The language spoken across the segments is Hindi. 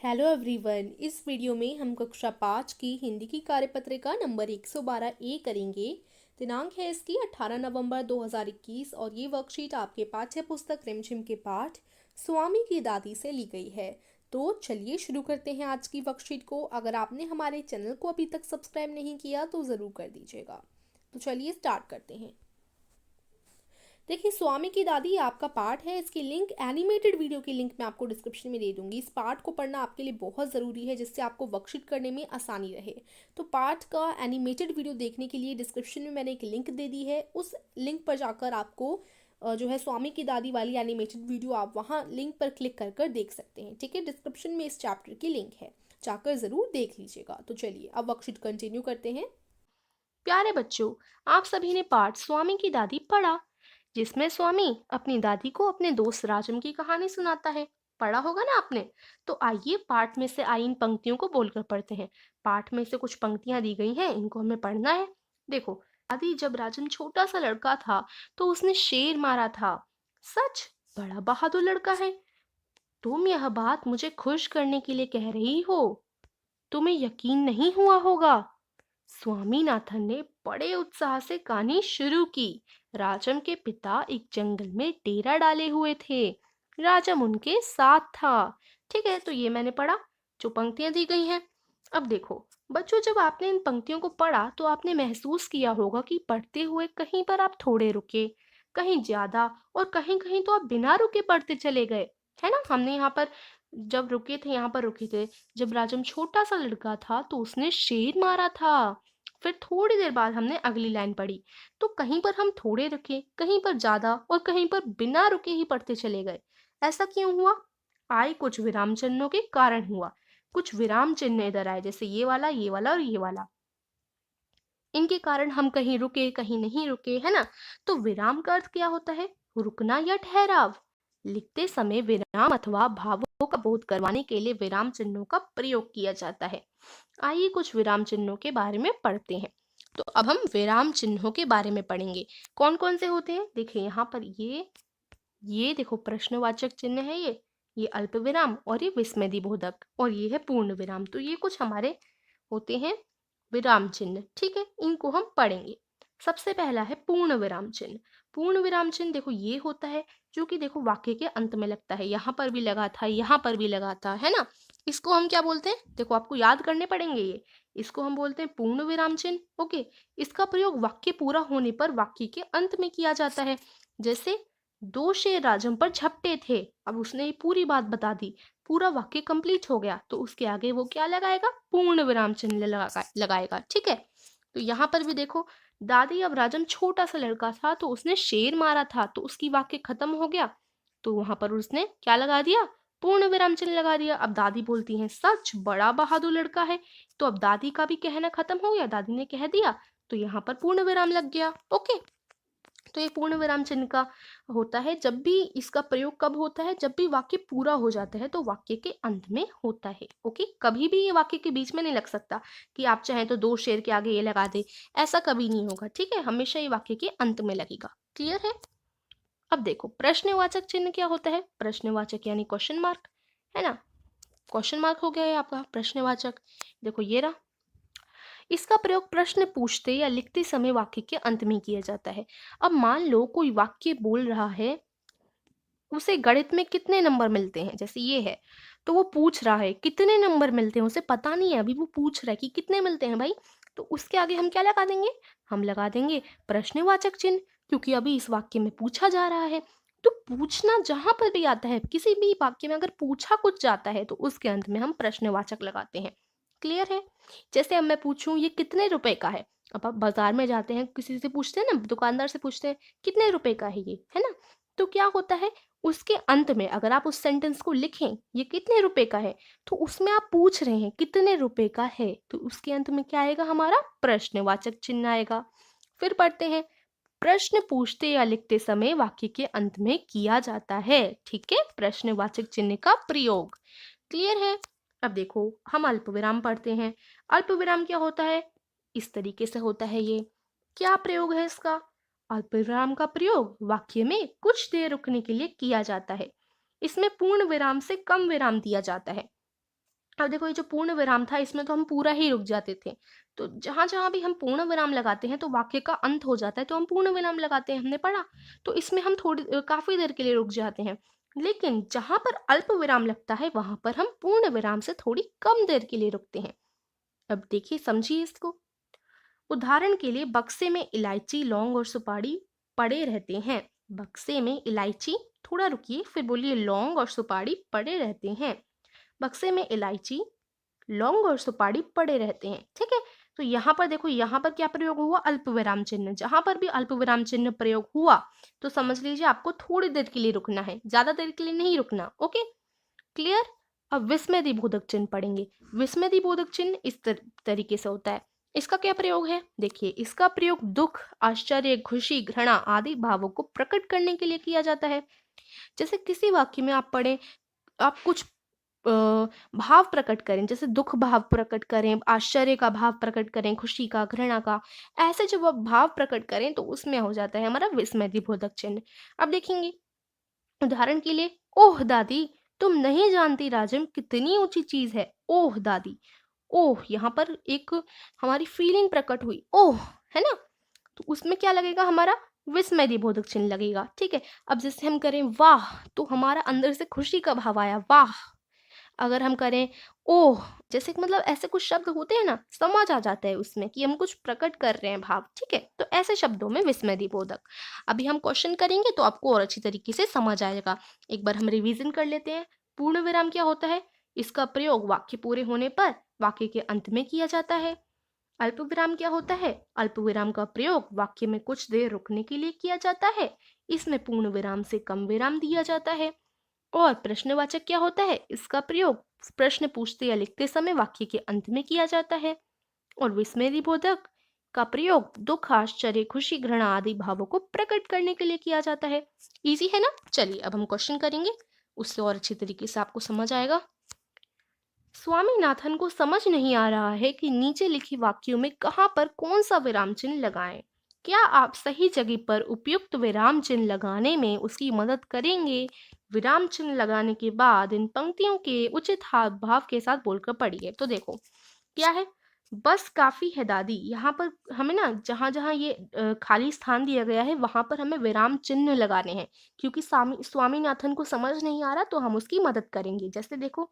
Hello everyone. इस वीडियो में हम कक्षा 5 की हिंदी की कार्यपत्रिका नंबर 112 ए करेंगे। दिनांक है इसकी 18 नवंबर 2021 और ये वर्कशीट आपके पाठ्य पुस्तक रिमझिम के पाठ स्वामी की दादी से ली गई है। तो चलिए शुरू करते हैं आज की वर्कशीट को। अगर आपने हमारे चैनल को अभी तक सब्सक्राइब नहीं किया तो ज़रूर कर दीजिएगा। तो चलिए स्टार्ट करते हैं। देखिए, स्वामी की दादी आपका पार्ट है। इसकी लिंक एनिमेटेड वीडियो की लिंक मैं आपको डिस्क्रिप्शन में दे दूंगी। इस पार्ट को पढ़ना आपके लिए बहुत ज़रूरी है, जिससे आपको वर्कशीट करने में आसानी रहे। तो पार्ट का एनिमेटेड वीडियो देखने के लिए डिस्क्रिप्शन में मैंने एक लिंक दे दी है। उस लिंक पर जाकर आपको जो है स्वामी की दादी वाली एनिमेटेड वीडियो आप वहाँ लिंक पर क्लिक कर कर देख सकते हैं। ठीक है, डिस्क्रिप्शन में इस चैप्टर की लिंक है, जाकर ज़रूर देख लीजिएगा। तो चलिए अब वर्कशीट कंटिन्यू करते हैं। प्यारे बच्चों, आप सभी ने पाठ स्वामी की दादी पढ़ा, जिसमें स्वामी अपनी दादी को अपने दोस्त राजम की कहानी सुनाता है। पढ़ा होगा ना आपने? तो आइए पाठ में से आई इन पंक्तियों को बोलकर पढ़ते हैं। पाठ में से कुछ पंक्तियां दी गई हैं, इनको हमें पढ़ना है। देखो, दादी, जब राजम छोटा सा लड़का था तो उसने शेर मारा था। सच? बड़ा बहादुर लड़का है। तुम यह बात मुझे खुश करने के लिए कह रही हो? तुम्हें यकीन नहीं हुआ होगा। स्वामीनाथन ने बड़े उत्साह से कहानी शुरू की। राजम के पिता एक जंगल में डेरा डाले हुए थे। राजम उनके साथ था। ठीक है, तो ये मैंने पढ़ा, जो पंक्तियां दी गई हैं। अब देखो बच्चों, जब आपने इन पंक्तियों को पढ़ा तो आपने महसूस किया होगा कि पढ़ते हुए कहीं पर आप थोड़े रुके, कहीं ज्यादा, और कहीं कहीं तो आप बिना रुके पढ़ते चले गए। है ना? हमने यहाँ पर जब रुके थे, यहाँ पर रुके थे, जब राजम छोटा सा लड़का था तो उसने शेर मारा था। फिर थोड़ी देर बाद हमने अगली लाइन पढ़ी, तो कहीं पर हम थोड़े रुके, कहीं पर ज्यादा, और कहीं पर बिना रुके ही पढ़ते चले गए। ऐसा क्यों हुआ? आए कुछ विराम चिन्हों के कारण हुआ। कुछ विराम चिन्ह इधर आए, जैसे ये वाला, ये वाला और ये वाला। इनके कारण हम कहीं रुके, कहीं नहीं रुके, है ना? तो विराम का अर्थ क्या होता है? रुकना या ठहराव। लिखते समय विराम अथवा भावों का बोध करवाने के लिए विराम चिन्हों का प्रयोग किया जाता है। आइए कुछ विराम चिन्हों के बारे में पढ़ते हैं। तो अब हम विराम चिन्हों के बारे में पढ़ेंगे। कौन कौन से होते हैं? देखिए यहाँ पर ये देखो प्रश्नवाचक चिन्ह है, ये अल्प विराम, और ये विस्मयदी बोधक, और ये है पूर्ण विराम। तो ये कुछ हमारे होते हैं विराम चिन्ह। ठीक है, इनको हम पढ़ेंगे। सबसे पहला है पूर्ण विराम चिन्ह। पूर्ण विराम चिन्ह देखो ये होता है जो कि देखो वाक्य के अंत में लगता है। यहाँ पर भी लगा था, यहाँ पर भी लगा था, है ना? इसको हम क्या बोलते हैं? देखो आपको याद करने पड़ेंगे ये। इसको हम बोलते हैं पूर्ण विराम चिन्ह। ओके, इसका प्रयोग वाक्य पूरा होने पर वाक्य के अंत में किया जाता है। जैसे दो शेर राजम पर झपटे थे, अब उसने ये पूरी बात बता दी, पूरा वाक्य कंप्लीट हो गया, तो उसके आगे वो क्या लगाएगा? पूर्ण विराम चिन्ह लगाएगा। ठीक है, तो यहाँ पर भी देखो, दादी, अब राजम छोटा सा लड़का था तो उसने शेर मारा था, तो उसकी वाक्य खत्म हो गया, तो वहां पर उसने क्या लगा दिया? पूर्ण विराम चिन्ह लगा दिया। अब दादी बोलती है, सच, बड़ा बहादुर लड़का है। तो अब दादी का भी कहना खत्म हो गया, दादी ने कह दिया, तो यहाँ पर पूर्ण विराम लग गया। ओके, तो ये पूर्ण विराम चिन्ह का होता है। जब भी इसका प्रयोग कब होता है? जब भी वाक्य पूरा हो जाता है, तो वाक्य के अंत में होता है। ओके, कभी भी ये वाक्य के बीच में नहीं लग सकता कि आप चाहें तो दो शेर के आगे ये लगा दे, ऐसा कभी नहीं होगा। ठीक है, हमेशा ये वाक्य के अंत में लगेगा। क्लियर है? अब देखो प्रश्नवाचक चिन्ह क्या होता है? प्रश्नवाचक यानी क्वेश्चन मार्क, है ना? क्वेश्चन मार्क हो गया है आपका प्रश्नवाचक। देखो ये रहा। इसका प्रयोग प्रश्न पूछते या लिखते समय वाक्य के अंत में किया जाता है। अब मान लो कोई वाक्य बोल रहा है, उसे गणित में कितने नंबर मिलते हैं, जैसे ये है, तो वो पूछ रहा है कितने नंबर मिलते हैं, उसे पता नहीं है, अभी वो पूछ रहा है कि कितने मिलते हैं भाई। तो उसके आगे हम क्या लगा देंगे? हम लगा देंगे प्रश्नवाचक चिन्ह, क्योंकि अभी इस वाक्य में पूछा जा रहा है। तो पूछना जहां पर भी आता है, किसी भी वाक्य में अगर पूछा कुछ जाता है, तो उसके अंत में हम प्रश्नवाचक लगाते हैं। क्लियर है? जैसे अब मैं पूछूं ये कितने रुपए का है, अब आप बाजार में जाते हैं, किसी से पूछते हैं ना, दुकानदार से पूछते हैं कितने रुपए का है ये, है ना? तो क्या होता है, उसके अंत में अगर आप उस सेंटेंस को लिखें, ये कितने रुपए का है, तो उसमें आप पूछ रहे हैं कितने रुपए का है, तो उसके अंत में क्या आएगा? हमारा प्रश्नवाचक चिन्ह आएगा। फिर पढ़ते हैं, प्रश्न पूछते या लिखते समय वाक्य के अंत में किया जाता है। ठीक है, प्रश्नवाचक चिन्ह का प्रयोग। क्लियर है? अब देखो हम अल्प विराम पढ़ते हैं। अल्प विराम क्या होता है? इस तरीके से होता है ये। क्या प्रयोग है इसका? अल्प विराम का प्रयोग वाक्य में कुछ देर रुकने के लिए किया जाता है। इसमें पूर्ण विराम से कम विराम दिया जाता है। अब देखो ये जो पूर्ण विराम था इसमें तो हम पूरा ही रुक जाते थे। तो जहाँ-जहाँ भी हम पूर्ण विराम लगाते हैं तो वाक्य का अंत हो जाता है, तो हम पूर्ण विराम लगाते हैं, हमने पढ़ा। तो इसमें हम काफ़ी देर के लिए रुक जाते हैं। लेकिन जहाँ पर अल्प विराम लगता है वहाँ पर हम पूर्ण विराम से थोड़ी कम देर के लिए रुकते हैं। अब देखिए, समझिए इसको। उदाहरण के लिए बक्से में इलायची, लौंग और सुपारी पड़े रहते हैं। बक्से में इलायची, थोड़ा रुकिए, फिर बोलिए लौंग और सुपारी पड़े रहते हैं। बक्से में इलायची, लौंग और सुपारी पड़े रहते हैं। ठीक है, तो यहाँ पर देखो, यहाँ पर क्या प्रयोग हुआ? अल्प विराम चिन्ह। जहां पर भी अल्प विराम चिन्ह प्रयोग हुआ तो समझ लीजिए आपको थोड़ी देर के लिए रुकना है, ज्यादा देर के लिए नहीं रुकना। Okay, clear? अब विस्मय बोधक चिन्ह पढ़ेंगे। विस्मय बोधक चिन्ह इस तरीके से होता है। इसका क्या प्रयोग है? देखिए, इसका प्रयोग दुख, आश्चर्य, खुशी, घृणा आदि भावों को प्रकट करने के लिए किया जाता है। जैसे किसी वाक्य में आप पढ़ें, आप कुछ भाव प्रकट करें, जैसे दुख भाव प्रकट करें, आश्चर्य का भाव प्रकट करें, खुशी का, घृणा का, ऐसे जब आप भाव प्रकट करें तो उसमें हो जाता है हमारा विस्मय बोधक चिन्ह। अब देखेंगे, उदाहरण के लिए, ओह दादी, तुम नहीं जानती राजम कितनी ऊंची चीज है। ओह दादी, ओह, यहाँ पर एक हमारी फीलिंग प्रकट हुई, ओह, है ना? तो उसमें क्या लगेगा? हमारा विस्मय बोधक चिन्ह लगेगा। ठीक है, अब जैसे हम करें वाह, तो हमारा अंदर से खुशी का भाव आया, वाह। अगर हम करें ओह, जैसे कि मतलब ऐसे कुछ शब्द होते हैं ना, समझ आ जाता है उसमें कि हम कुछ प्रकट कर रहे हैं भाव। ठीक है, तो ऐसे शब्दों में विस्मय बोधक। अभी हम क्वेश्चन करेंगे तो आपको और अच्छी तरीके से समझ आएगा। एक बार हम रिवीजन कर लेते हैं। पूर्ण विराम क्या होता है? इसका प्रयोग वाक्य पूरे होने पर वाक्य के अंत में किया जाता है। अल्प विराम क्या होता है? अल्प विराम का प्रयोग वाक्य में कुछ देर रुकने के लिए किया जाता है। इसमें पूर्ण विराम से कम विराम दिया जाता है। और प्रश्नवाचक क्या होता है? इसका प्रयोग प्रश्न पूछते या लिखते समय वाक्य के अंत में किया जाता है। और विस्मयदिबोधक का प्रयोग दुख, आश्चर्य, खुशी, घृणा आदि भावों को प्रकट करने के लिए किया जाता है। इजी है ना? चलिए अब हम क्वेश्चन करेंगे, उससे और अच्छी तरीके से आपको समझ आएगा। स्वामीनाथन को समझ नहीं आ रहा है कि नीचे लिखी वाक्यों में कहाँ पर कौन सा विराम चिन्ह लगाएं। क्या आप सही जगह पर उपयुक्त विराम चिन्ह लगाने में उसकी मदद करेंगे? विराम चिन्ह लगाने के बाद इन पंक्तियों के उचित हाव भाव के साथ बोलकर पढ़िए। तो देखो क्या है, बस काफी है दादी। यहाँ पर हमें ना, जहाँ जहाँ ये खाली स्थान दिया गया है वहां पर हमें विराम चिन्ह लगाने हैं, क्योंकि स्वामीनाथन को समझ नहीं आ रहा तो हम उसकी मदद करेंगे। जैसे देखो,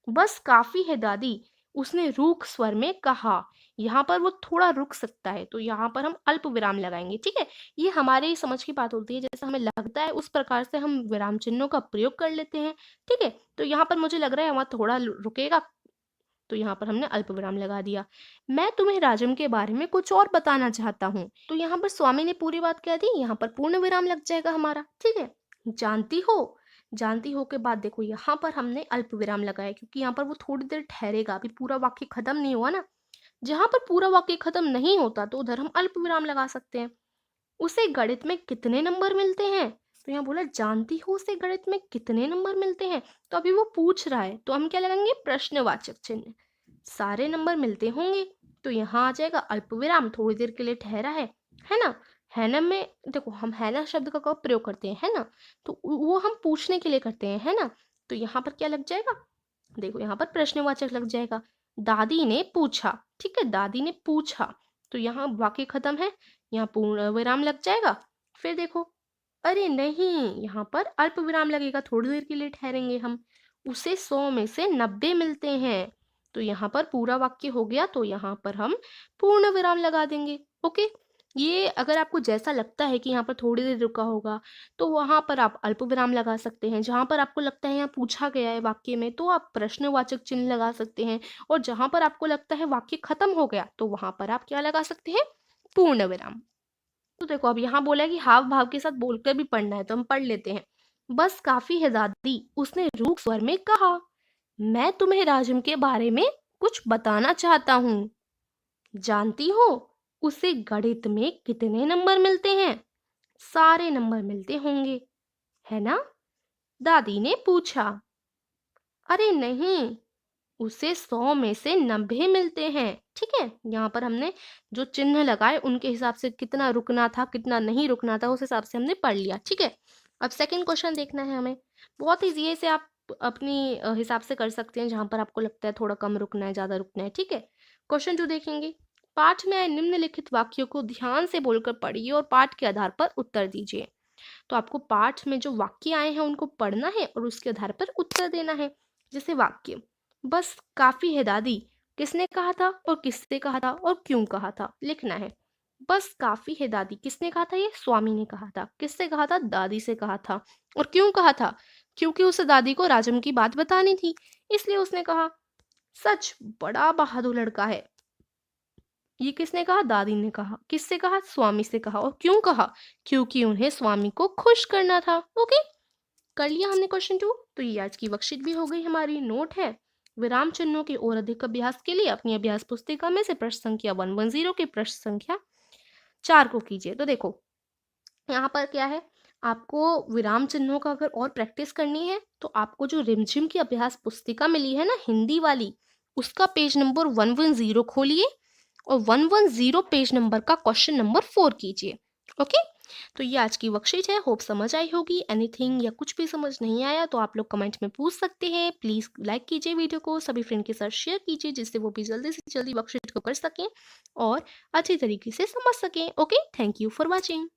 बस काफी है दादी, उसने रूख स्वर में कहा। यहाँ पर वो थोड़ा रुक सकता है तो यहाँ पर हम अल्प विराम लगाएंगे। ठीक है, ये हमारे ही समझ की बात होती है, जैसे हमें लगता है उस प्रकार से हम विराम चिन्हों का प्रयोग कर लेते हैं। ठीक है, तो यहाँ पर मुझे लग रहा है वहां थोड़ा रुकेगा, तो यहाँ पर हमने अल्प विराम लगा दिया। मैं तुम्हें राजम के बारे में कुछ और बताना चाहता हूँ। तो यहाँ पर स्वामी ने पूरी बात कह दी, यहाँ पर पूर्ण विराम लग जाएगा हमारा। ठीक है, जानती हो, जानती हो के बाद देखो यहाँ पर हमने अल्प विराम लगाया, क्योंकि यहाँ पर वो थोड़ी देर ठहरेगा, अभी पूरा वाक्य खत्म नहीं हुआ ना। जहां पर पूरा वाक्य खत्म नहीं होता तो उधर हम अल्प विराम लगा सकते हैं। उसे गणित में कितने नंबर मिलते हैं? तो यहाँ बोला, जानती हो उसे गणित में कितने नंबर मिलते हैं। तो अभी वो पूछ रहा है तो हम क्या लगाएंगे? प्रश्नवाचक चिन्ह। सारे नंबर मिलते होंगे, तो यहाँ आ जाएगा अल्प विराम, थोड़ी देर के लिए ठहरा है ना? है ना में देखो, हम है ना शब्द का कब प्रयोग करते हैं? है ना, तो वो हम पूछने के लिए करते हैं, है ना? तो यहाँ पर क्या लग जाएगा? देखो यहाँ पर प्रश्नवाचक लग जाएगा। दादी ने पूछा। ठीक है, दादी ने पूछा, तो यहाँ वाक्य खत्म है, यहाँ पूर्ण विराम लग जाएगा। फिर देखो, अरे नहीं, यहाँ पर अल्प विराम लगेगा, थोड़ी देर के लिए ठहरेंगे हम। उसे 100 में से 90 मिलते हैं, तो यहाँ पर पूरा वाक्य हो गया, तो यहाँ पर हम पूर्ण विराम लगा देंगे। ओके, ये अगर आपको जैसा लगता है कि यहाँ पर थोड़ी देर रुका होगा तो वहां पर आप अल्प विराम लगा सकते हैं। जहां पर आपको लगता है यहाँ पूछा गया है वाक्य में तो आप प्रश्नवाचक चिन्ह लगा सकते हैं। और जहां पर आपको लगता है वाक्य खत्म हो गया तो वहां पर आप क्या लगा सकते हैं? पूर्ण विराम। तो देखो, अब यहाँ बोला है कि हाव भाव के साथ बोलकर भी पढ़ना है, तो हम पढ़ लेते हैं। बस काफी है दादी, उसने रूख स्वर में कहा। मैं तुम्हें राजम के बारे में कुछ बताना चाहता हूँ। जानती हो उसे गणित में कितने नंबर मिलते हैं? सारे नंबर मिलते होंगे, है ना? दादी ने पूछा। अरे नहीं, उसे 100 में से 90 मिलते हैं। ठीक है, यहाँ पर हमने जो चिन्ह लगाए उनके हिसाब से कितना रुकना था, कितना नहीं रुकना था, उस हिसाब से हमने पढ़ लिया। ठीक है, अब सेकंड क्वेश्चन देखना है हमें। बहुत ईजी है, इसे आप अपनी हिसाब से कर सकते हैं, जहाँ पर आपको लगता है थोड़ा कम रुकना है, ज़्यादा रुकना है, ठीक है। क्वेश्चन जो देखेंगे, पाठ में आए निम्नलिखित वाक्यों को ध्यान से बोलकर पढ़िए और पाठ के आधार पर उत्तर दीजिए। तो आपको पाठ में जो वाक्य आए हैं उनको पढ़ना है और उसके आधार पर उत्तर देना है। जैसे वाक्य, बस काफी है दादी, किसने कहा था और किससे कहा था और क्यों कहा था, लिखना है। बस काफी है दादी, किसने कहा था? ये स्वामी ने कहा था। किससे कहा था? दादी से कहा था। और क्यों कहा था? क्योंकि उसे दादी को राजम की बात बतानी थी, इसलिए उसने कहा। सच, बड़ा बहादुर लड़का है। ये किसने कहा? दादी ने कहा। किससे कहा? स्वामी से कहा। और क्यों कहा? क्योंकि उन्हें स्वामी को खुश करना था। ओके, कर लिया हमने क्वेश्चन 2। तो ये आज की वर्कशीट भी हो गई हमारी। नोट है, विराम चिन्हों की और अधिक अभ्यास के लिए अपनी अभ्यास पुस्तिका में से प्रश्न संख्या 110 के प्रश्न संख्या 4 को कीजिए। तो देखो यहाँ पर क्या है, आपको विराम चिन्हों का अगर और प्रैक्टिस करनी है तो आपको जो रिमझिम की अभ्यास पुस्तिका मिली है ना हिंदी वाली, उसका पेज नंबर 110 खोलिए और 110 पेज नंबर का क्वेश्चन नंबर 4 कीजिए। ओके, तो ये आज की वर्कशीट है। होप समझ आई होगी। एनीथिंग या कुछ भी समझ नहीं आया तो आप लोग कमेंट में पूछ सकते हैं। प्लीज़ लाइक कीजिए वीडियो को, सभी फ्रेंड के साथ शेयर कीजिए जिससे वो भी जल्दी से जल्दी वर्कशीट को कर सकें और अच्छी तरीके से समझ सकें। Okay, thank you for watching.